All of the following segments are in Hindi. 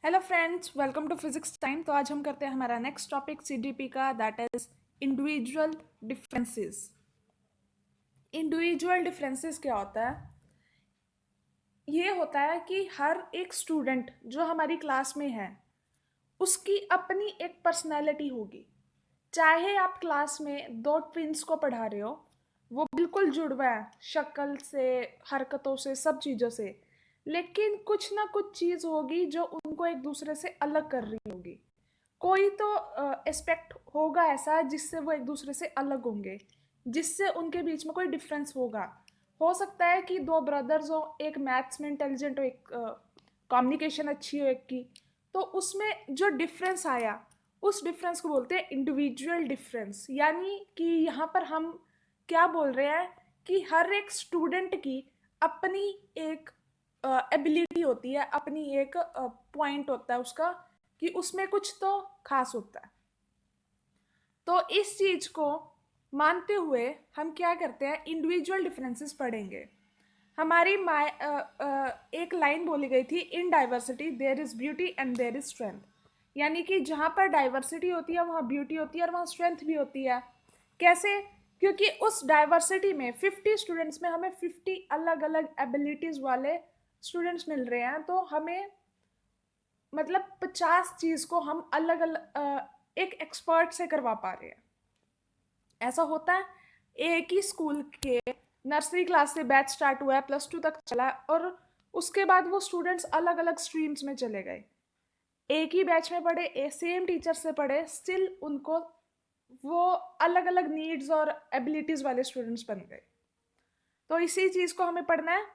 Hello friends, welcome to physics time. तो आज हम करते हैं हमारा नेक्स्ट टॉपिक सीडीपी का, that is individual differences. Individual differences क्या होता है? ये होता है कि हर एक स्टूडेंट जो हमारी क्लास में है उसकी अपनी एक पर्सनैलिटी होगी। चाहे आप क्लास में दो ट्विंस को पढ़ा रहे हो, वो बिल्कुल जुड़वा है शक्ल से, हरकतों से, सब चीज़ों से, लेकिन कुछ ना कुछ चीज़ होगी जो उनको एक दूसरे से अलग कर रही होगी। कोई तो एस्पेक्ट होगा ऐसा जिससे वो एक दूसरे से अलग होंगे, जिससे उनके बीच में कोई डिफरेंस होगा। हो सकता है कि दो ब्रदर्स हो, एक मैथ्स में इंटेलिजेंट हो, एक कम्युनिकेशन अच्छी हो एक की। तो उसमें जो डिफरेंस आया, उस डिफरेंस को बोलते हैं इंडिविजुअल डिफरेंस। यानी कि यहाँ पर हम क्या बोल रहे हैं कि हर एक स्टूडेंट की अपनी एक एबिलिटी होती है, अपनी एक पॉइंट होता है उसका, कि उसमें कुछ तो खास होता है। तो इस चीज को मानते हुए हम क्या करते हैं, इंडिविजुअल डिफरेंसेस पढ़ेंगे। हमारी एक लाइन बोली गई थी, in diversity there is beauty and there is strength. यानी कि जहाँ पर डाइवर्सिटी होती है वहाँ ब्यूटी होती है और वहाँ स्ट्रेंथ भी होती है। कैसे? क्योंकि उस डाइवर्सिटी में 50 स्टूडेंट्स में हमें 50 अलग अलग एबिलिटीज वाले स्टूडेंट्स मिल रहे हैं। तो हमें मतलब 50 चीज को हम अलग अलग एक एक्सपर्ट से करवा पा रहे हैं। ऐसा होता है। एक ही स्कूल के नर्सरी क्लास से बैच स्टार्ट हुआ है, +2 तक चला है, और उसके बाद वो स्टूडेंट्स अलग अलग स्ट्रीम्स में चले गए। एक ही बैच में पढ़े, सेम टीचर से पढ़े, स्टिल उनको वो अलग अलग नीड्स और एबिलिटीज वाले स्टूडेंट्स बन गए। तो इसी चीज को हमें पढ़ना है।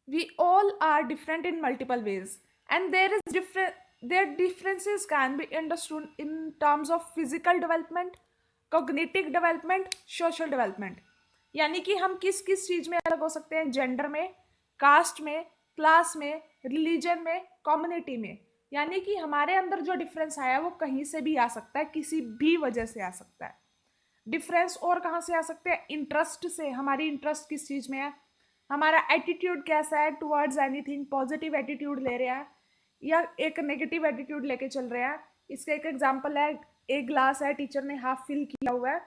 We all are different in multiple ways, and their differences can be understood in terms of physical development, cognitive development, social development. यानी कि हम किस किस चीज में अलग हो सकते हैं, जेंडर में, कास्ट में, क्लास में, रिलीजन में, कम्युनिटी में। यानी कि हमारे अंदर जो डिफरेंस आया वो कहीं से भी आ सकता है, किसी भी वजह से आ सकता है। डिफरेंस और कहाँ से आ सकते हैं? इंटरेस्ट से। हमारी इंटरेस्ट किस चीज में है, हमारा एटीट्यूड कैसा है टुवर्ड्स एनीथिंग, पॉजिटिव एटीट्यूड ले रहे हैं या एक नेगेटिव एटीट्यूड लेके चल रहे हैं। इसका एक एग्जांपल है, एक ग्लास है, टीचर ने हाफ फिल किया हुआ है।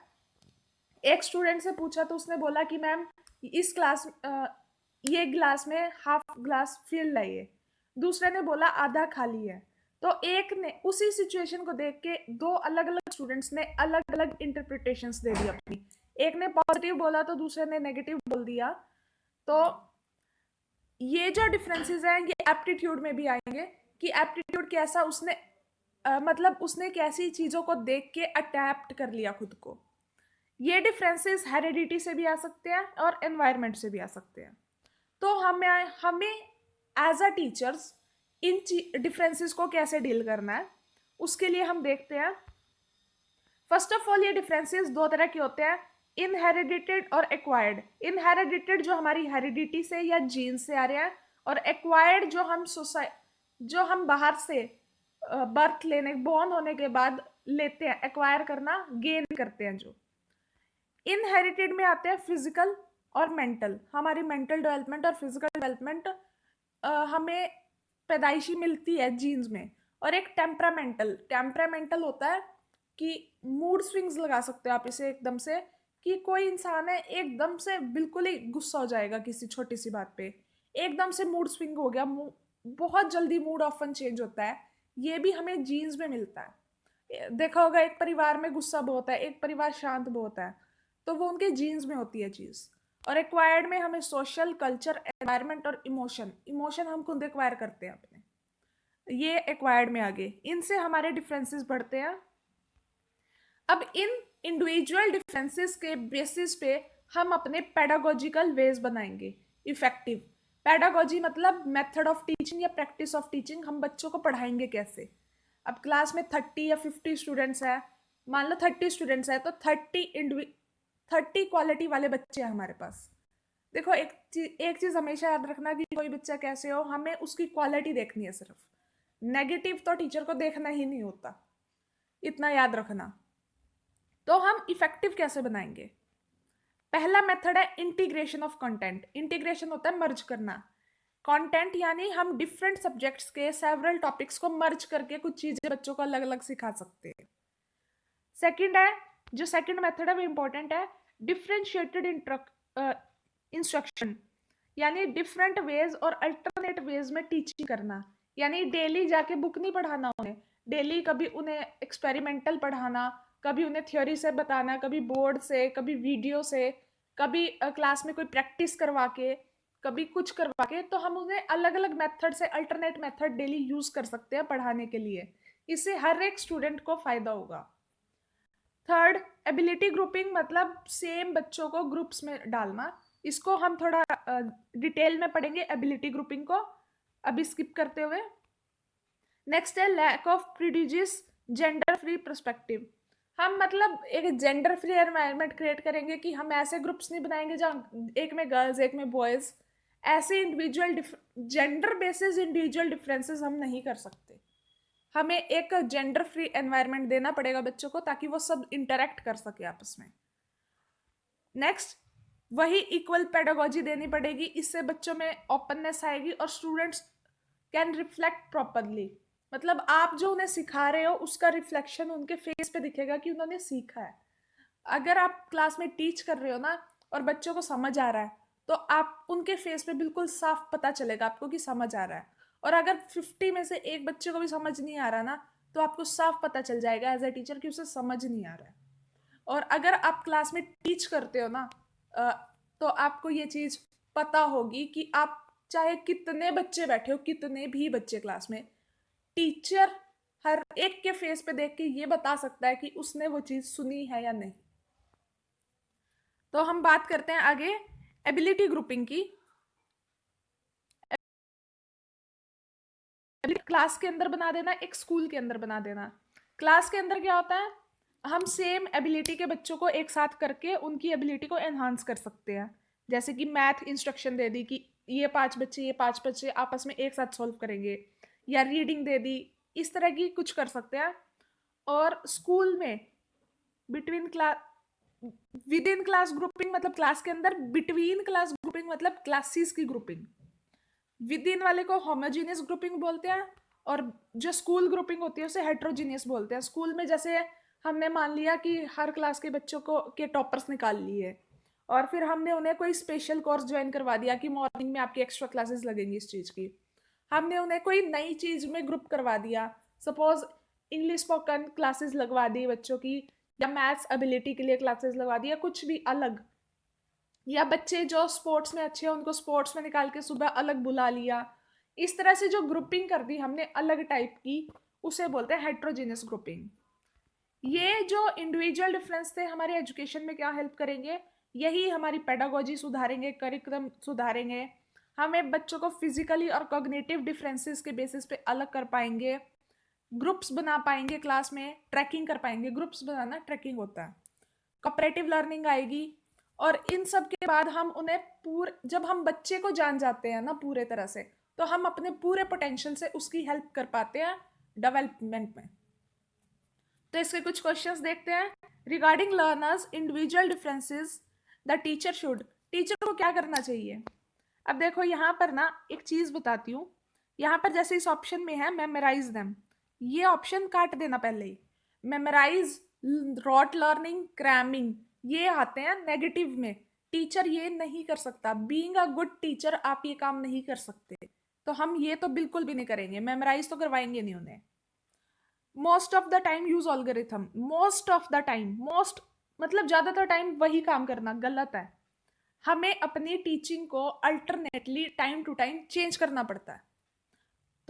एक स्टूडेंट से पूछा तो उसने बोला कि मैम इस क्लास ये ग्लास में हाफ ग्लास फिल है, दूसरे ने बोला आधा खाली है। तो एक ने उसी सिचुएशन को देख के दो अलग अलग स्टूडेंट्स ने अलग अलग इंटरप्रिटेशंस दे दी अपनी। एक ने पॉजिटिव बोला तो दूसरे ने नेगेटिव बोल दिया। तो ये जो डिफरेंसेस हैं ये एप्टीट्यूड में भी आएंगे, कि एप्टीट्यूड कैसा उसने मतलब उसने कैसी चीज़ों को देख के अडेप्ट कर लिया खुद को। ये डिफरेंसेस हेरिडिटी से भी आ सकते हैं और एनवायरनमेंट से भी आ सकते हैं। तो हमें हमें एज अ टीचर्स इन डिफरेंसेस को कैसे डील करना है, उसके लिए हम देखते हैं। फर्स्ट ऑफ ऑल, ये डिफरेंसेस दो तरह के होते हैं, इनहेरिडिटेड और एक्वायर्ड। इनहेरिडिटेड जो हमारी हेरिडिटी से या जीन से आ रहे हैं, और एक्वायर्ड जो हम बाहर से बर्थ लेने, बोर्न होने के बाद लेते हैं, एक्वायर करना, गेन करते हैं। जो इनहेरिटेड में आते हैं फिजिकल और मेंटल। हमारी मेंटल डेवलपमेंट और फिजिकल डेवलपमेंट हमें पैदाइशी मिलती है जीन्स में। और एक टेम्परामेंटल, टेम्परामेंटल होता है कि मूड स्विंग्स लगा सकते हो आप इसे एकदम से, कि कोई इंसान है एकदम से बिल्कुल ही गुस्सा हो जाएगा किसी छोटी सी बात पे, एकदम से मूड स्विंग हो गया, बहुत जल्दी मूड ऑफन चेंज होता है। ये भी हमें जीन्स में मिलता है। देखा होगा, एक परिवार में गुस्सा बहुत है, एक परिवार शांत बहुत है, तो वो उनके जीन्स में होती है चीज़। और एक्वायर्ड में हमें सोशल, कल्चर, एनवायरनमेंट और इमोशन, इमोशन हम खुद एक्वायर करते हैं अपने, ये एक्वायर्ड में आगे। इनसे हमारे डिफरेंसेस बढ़ते हैं। अब इन इंडिविजुअल डिफरेंसेस के बेसिस पे हम अपने पेडागोजिकल वेज बनाएंगे इफेक्टिव। पेडागोजी मतलब मेथड ऑफ टीचिंग या प्रैक्टिस ऑफ टीचिंग। हम बच्चों को पढ़ाएंगे कैसे? अब क्लास में 30 या 50 स्टूडेंट्स हैं, मान लो 30 स्टूडेंट्स हैं, तो 30 क्वालिटी वाले बच्चे हैं हमारे पास। देखो, एक चीज हमेशा याद रखना कि कोई बच्चा कैसे हो, हमें उसकी क्वालिटी देखनी है सिर्फ। नेगेटिव तो टीचर को देखना ही नहीं होता, इतना याद रखना। तो हम इफेक्टिव कैसे बनाएंगे? पहला मेथड है इंटीग्रेशन ऑफ कंटेंट। इंटीग्रेशन होता है मर्ज करना। कंटेंट यानी हम डिफरेंट सब्जेक्ट्स के सेवरल टॉपिक्स को मर्ज करके कुछ चीजें बच्चों को अलग अलग सिखा सकते हैं। सेकंड है, जो सेकंड मेथड है वो इंपॉर्टेंट है, डिफरेंशिएटेड इंस्ट्रक्शन, यानी डिफरेंट वेज और अल्टरनेट वेज में टीचिंग करना। यानी डेली जाके बुक नहीं पढ़ाना उन्हें, डेली कभी उन्हें एक्सपेरिमेंटल पढ़ाना, कभी उन्हें थ्योरी से बताना, कभी बोर्ड से, कभी वीडियो से, कभी क्लास में कोई प्रैक्टिस करवा के, कभी कुछ करवा के। तो हम उन्हें अलग अलग मेथड से अल्टरनेट मेथड डेली यूज कर सकते हैं पढ़ाने के लिए। इससे हर एक स्टूडेंट को फायदा होगा। थर्ड, एबिलिटी ग्रुपिंग, मतलब सेम बच्चों को ग्रुप्स में डालना। इसको हम थोड़ा डिटेल में पढ़ेंगे एबिलिटी ग्रुपिंग को, अभी स्किप करते हुए। नेक्स्ट है lack of prodigious gender free perspective. हम मतलब एक जेंडर फ्री एनवायरनमेंट क्रिएट करेंगे कि हम ऐसे ग्रुप्स नहीं बनाएंगे जहाँ एक में गर्ल्स एक में बॉयज। ऐसे individual gender basis individual differences हम नहीं कर सकते। हमें एक जेंडर फ्री एनवायरनमेंट देना पड़ेगा बच्चों को ताकि वो सब इंटरेक्ट कर सके आपस में। नेक्स्ट, वही इक्वल पेडागोजी देनी पड़ेगी, इससे बच्चों में ओपननेस आएगी और स्टूडेंट्स कैन रिफ्लेक्ट प्रॉपरली। मतलब आप जो उन्हें सिखा रहे हो उसका रिफ्लेक्शन उनके फेस पे दिखेगा कि उन्होंने सीखा है। अगर आप क्लास में टीच कर रहे हो ना और बच्चों को समझ आ रहा है तो आप उनके फेस पे बिल्कुल साफ पता चलेगा आपको कि समझ आ रहा है। और अगर 50 में से एक बच्चे को भी समझ नहीं आ रहा ना तो आपको साफ पता चल जाएगा एज ए टीचर कि उसे समझ नहीं आ रहा है। और अगर आप क्लास में टीच करते हो ना तो आपको ये चीज पता होगी कि आप चाहे कितने बच्चे बैठे हो, कितने भी बच्चे क्लास में, टीचर हर एक के फेस पे देख के ये बता सकता है कि उसने वो चीज सुनी है या नहीं। तो हम बात करते हैं आगे एबिलिटी ग्रुपिंग की। क्लास के अंदर बना देना, एक स्कूल के अंदर बना देना। क्लास के अंदर क्या होता है, हम सेम एबिलिटी के बच्चों को एक साथ करके उनकी एबिलिटी को एनहांस कर सकते हैं। जैसे कि मैथ इंस्ट्रक्शन दे दी कि ये 5 बच्चे आपस में एक साथ सॉल्व करेंगे, या रीडिंग दे दी, इस तरह की कुछ कर सकते हैं। और स्कूल में between class, with in class grouping मतलब क्लास के अंदर, बिटवीन क्लास ग्रुपिंग मतलब क्लासेस की ग्रुपिंग। विद इन वाले को होमोजीनियस ग्रुपिंग बोलते हैं और जो स्कूल ग्रुपिंग होती है उसे हेट्रोजीनियस बोलते हैं। स्कूल में जैसे हमने मान लिया कि हर क्लास के बच्चों को के टॉपर्स निकाल लिए और फिर हमने उन्हें कोई स्पेशल कोर्स ज्वाइन करवा दिया कि मॉर्निंग में आपकी एक्स्ट्रा क्लासेस लगेंगी इस चीज़ की। हमने उन्हें कोई नई चीज़ में ग्रुप करवा दिया, सपोज इंग्लिश स्पोकन क्लासेस लगवा दी बच्चों की, या मैथ्स एबिलिटी के लिए क्लासेस लगवा दी, या कुछ भी अलग। या बच्चे जो स्पोर्ट्स में अच्छे हैं उनको स्पोर्ट्स में निकाल के सुबह अलग बुला लिया। इस तरह से जो ग्रुपिंग कर दी हमने अलग टाइप की, उसे बोलते हैं हेट्रोजीनियस ग्रुपिंग। ये जो इंडिविजुअल डिफरेंस थे हमारे एजुकेशन में क्या हेल्प करेंगे, यही हमारी पेडागोजी सुधारेंगे, करिकुलम सुधारेंगे। हमें बच्चों को फिजिकली और कॉग्निटिव डिफरेंसेस के बेसिस पे अलग कर पाएंगे, ग्रुप्स बना पाएंगे, क्लास में ट्रैकिंग कर पाएंगे। ग्रुप्स बनाना ट्रैकिंग होता है। कॉपरेटिव लर्निंग आएगी। और इन सब के बाद हम उन्हें जब हम बच्चे को जान जाते हैं ना पूरे तरह से, तो हम अपने पूरे पोटेंशियल से उसकी हेल्प कर पाते हैं डेवलपमेंट में। तो इसके कुछ क्वेश्चंस देखते हैं। Regarding learners individual differences the teacher को क्या करना चाहिए। अब देखो यहाँ पर ना एक चीज बताती हूँ। यहाँ पर जैसे इस ऑप्शन में है मेमोराइज देम, ये ऑप्शन काट देना पहले ही। मेमोराइज, रॉट लर्निंग, क्रैमिंग, ये आते हैं नेगेटिव में। टीचर ये नहीं कर सकता, बीइंग अ गुड टीचर आप ये काम नहीं कर सकते। तो हम ये तो बिल्कुल भी नहीं करेंगे, मेमोराइज तो करवाएंगे नहीं उन्हें। Most of the time use algorithm, most of the time, most मतलब ज्यादातर टाइम वही काम करना गलत है। हमें अपनी टीचिंग को alternately time to time change करना पड़ता है।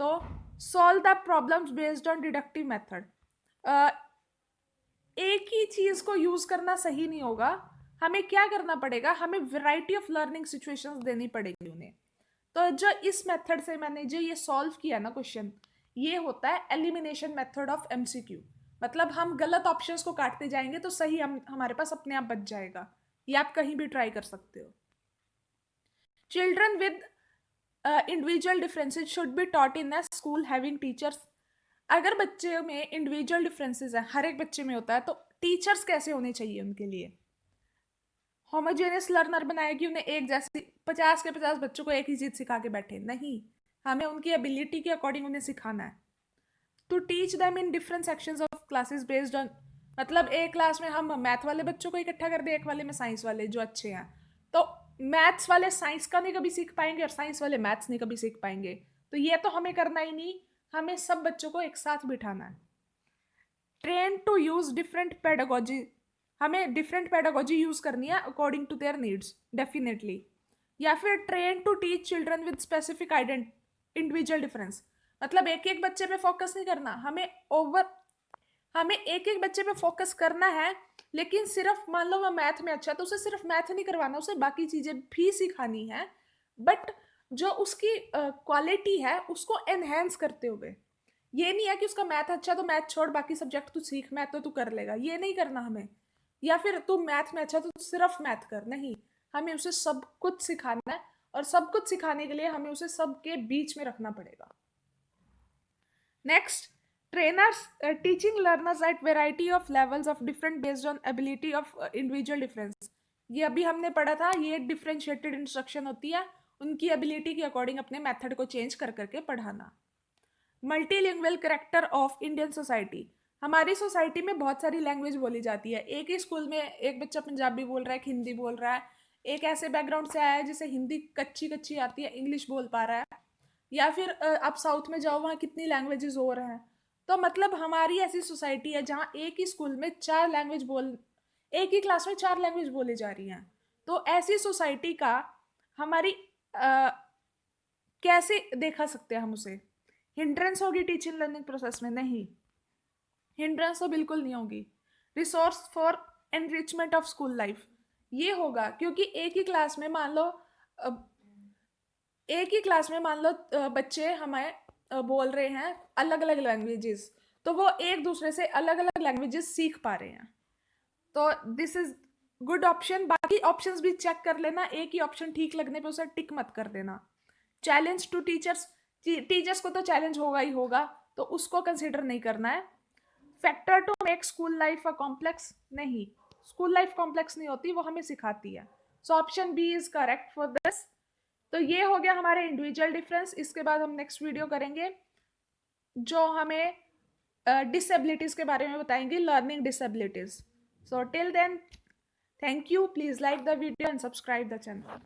तो solve the problems based on deductive method, एक ही चीज को यूज करना सही नहीं होगा। हमें क्या करना पड़ेगा, हमें वैरायटी ऑफ लर्निंग सिचुएशंस देनी पड़ेगी उन्हें। तो जो इस मेथड से मैंने जो ये सॉल्व किया ना क्वेश्चन, ये होता है एलिमिनेशन मेथड ऑफ एमसीक्यू। मतलब हम गलत ऑप्शंस को काटते जाएंगे तो सही हमारे पास अपने आप बच जाएगा। ये आप कहीं भी ट्राई कर सकते हो। Children with individual differences should be taught in a school having teachers. अगर बच्चे में इंडिविजुअल डिफरेंसेस है, हर एक बच्चे में होता है, तो टीचर्स कैसे होने चाहिए उनके लिए। होमोजेनियस लर्नर बनाया कि उन्हें एक जैसी 50 के 50 बच्चों को एक ही चीज़ सिखा के बैठे, नहीं, हमें उनकी एबिलिटी के अकॉर्डिंग उन्हें सिखाना है। To teach them in different sections of classes based on, मतलब एक क्लास में हम मैथ वाले बच्चों को इकट्ठा कर दे, एक वाले में साइंस वाले जो अच्छे हैं, तो मैथ्स वाले साइंस का नहीं कभी सीख पाएंगे और साइंस वाले मैथ्स नहीं कभी सीख पाएंगे। तो ये तो हमें करना ही नहीं, हमें सब बच्चों को एक साथ बिठाना है। Train to use different pedagogy, हमें डिफरेंट पेडागोजी यूज करनी है according to their needs definitely. या फिर train to teach children with specific individual difference, मतलब एक एक बच्चे पे फोकस नहीं करना, हमें एक एक बच्चे पे फोकस करना है, लेकिन सिर्फ मान लो वो मैथ में अच्छा है तो उसे सिर्फ मैथ नहीं करवाना, उसे बाकी चीजें भी सिखानी है, बट जो उसकी क्वालिटी है उसको एनहेंस करते हुए। ये नहीं है कि उसका मैथ अच्छा तो मैथ छोड़ बाकी सब्जेक्ट तू सीख, मैथ तो तू कर लेगा, ये नहीं करना हमें। या फिर तू मैथ में अच्छा तो तू सिर्फ मैथ कर, नहीं, हमें उसे सब कुछ सिखाना है, और सब कुछ सिखाने के लिए हमें उसे सबके बीच में रखना पड़ेगा। Next, trainers teaching learners at variety of levels of different based on ability of individual difference। ये अभी हमने पढ़ा था, ये डिफरेंशिएटेड इंस्ट्रक्शन होती है, उनकी एबिलिटी के अकॉर्डिंग अपने मेथड को चेंज कर करके पढ़ाना। Multilingual character of Indian society, हमारी सोसाइटी में बहुत सारी लैंग्वेज बोली जाती है, एक ही स्कूल में एक बच्चा पंजाबी बोल रहा है, हिंदी बोल रहा है, एक ऐसे बैकग्राउंड से आया है जिसे हिंदी कच्ची कच्ची आती है, इंग्लिश बोल पा रहा है, या फिर आप साउथ में जाओ वहाँ कितनी लैंग्वेजेस और हैं। तो मतलब हमारी ऐसी सोसाइटी है जहाँ एक ही स्कूल में एक ही क्लास में 4 लैंग्वेज बोली जा रही हैं। तो ऐसी सोसाइटी का हमारी कैसे देखा सकते हैं हम उसे? हिंड्रेंस होगी टीचिंग लर्निंग प्रोसेस में? नहीं, हिंड्रेंस तो बिल्कुल नहीं होगी। Resource for enrichment of school life, ये होगा क्योंकि बच्चे हमें बोल रहे हैं अलग अलग लैंग्वेजेस, तो वो एक दूसरे से अलग अलग लैंग्वेजेस सीख पा रहे हैं, तो दिस इज गुड ऑप्शन। बाकी ऑप्शंस भी चेक कर लेना, एक ही ऑप्शन ठीक लगने पे उसे टिक मत कर देना। चैलेंज टू टीचर्स, टीचर्स को तो चैलेंज होगा ही होगा, तो उसको कंसिडर नहीं करना है। Factor to make school life a complex, नहीं, स्कूल लाइफ कॉम्प्लेक्स नहीं होती, वो हमें सिखाती है। So option B is correct for this. तो ये हो गया हमारे इंडिविजुअल डिफरेंस। इसके बाद हम नेक्स्ट वीडियो करेंगे जो हमें डिसेबिलिटीज के बारे में बताएंगे, learning disabilities. So till then, thank you, please like the video and subscribe the channel.